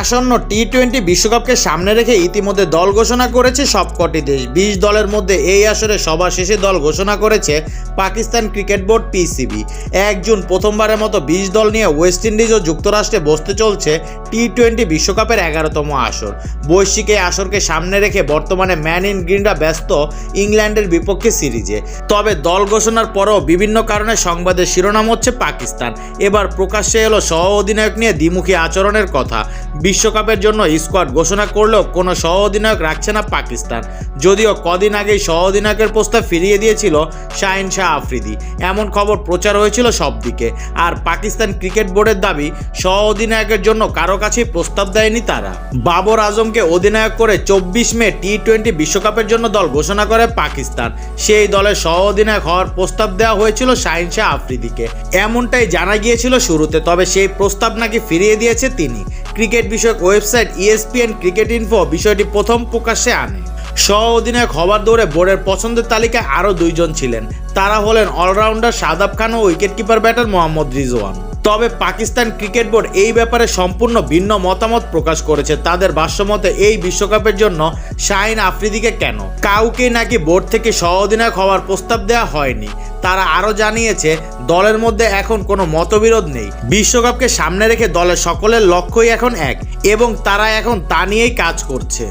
আসন্ন টি-20 বিশ্বকাপকে সামনে রেখে ইতিমধ্যে দল ঘোষণা করেছে সবকটি দেশ। 20 দলের মধ্যে এই আসরে সবার শেষে দল ঘোষণা করেছে Pakistan cricket board PCB. 1 June প্রথমবারের মতো 20 দল নিয়ে ওয়েস্ট ইন্ডিজ ও যুক্তরাষ্ট্রে বসতে চলছে টি-20 বিশ্বকাপের 11তম আসর। বৈশ্বিক এই আসরকে সামনে রেখে বর্তমানে ম্যান ইন গ্রিনরা ব্যস্ত ইংল্যান্ডের বিপক্ষে সিরিজে। তবে দল ঘোষণার পরেও বিভিন্ন কারণে সংবাদের শিরোনাম হচ্ছে পাকিস্তান। এবার প্রকাশ্যে এলো সহ অধিনায়ক নিয়ে দ্বিমুখী আচরণের কথা। বিশ্বকাপের জন্য স্কোয়াড ঘোষণা করলেও কোনো সহ অধিনায়ক রাখছে না পাকিস্তান। যদিও কদিন আগেই সহ অধিনায়কের প্রস্তাব ফিরিয়ে দিয়েছিল শাহিন শাহ আফ্রিদি, এমন খবর প্রচার হয়েছিল সব দিকে। আর পাকিস্তান ক্রিকেট বোর্ডের দাবি, সহ অধিনায়কের জন্য কারো কাছেই প্রস্তাব দেয়নি তারা। বাবর আজমকে অধিনায়ক করে 24 মে টি-20 বিশ্বকাপের জন্য দল ঘোষণা করে পাকিস্তান। সেই দলের সহ অধিনায়ক হওয়ার প্রস্তাব দেওয়া হয়েছিল শাহিন শাহ আফ্রিদিকে, এমনটাই জানা গিয়েছিল শুরুতে। তবে সেই প্রস্তাব নাকি ফিরিয়ে দিয়েছে তিনি। ক্রিকেট বিষয়ক ওয়েবসাইট ESPN ক্রিকেট ইনফো বিষয়টি প্রথম প্রকাশ্যে আনে। সহ অধিনায়ক হবার দৌড়ে বোর্ডের পছন্দের তালিকায় আরও 2 জন ছিলেন। তারা হলেন অলরাউন্ডার শাদাব খান ও উইকেটকিপার ব্যাটার মোহাম্মদ রিজওয়ান। তবে পাকিস্তান ক্রিকেট বোর্ড এই ব্যাপারে সম্পূর্ণ ভিন্ন মতামত প্রকাশ করেছে। তাদের ভাষ্যমতে এই বিশ্বকাপের জন্য শাহিন আফ্রিদিকে কেন, কাউকে নাকি বোর্ড থেকে সহ অধিনায়ক হওয়ার প্রস্তাব দেওয়া হয়নি। তারা আরও জানিয়েছে, দলের মধ্যে এখন কোনো মতবিরোধ নেই। বিশ্বকাপকে সামনে রেখে দলের সকলের লক্ষ্যই এখন এক এবং তারা এখন তা নিয়েই কাজ করছে।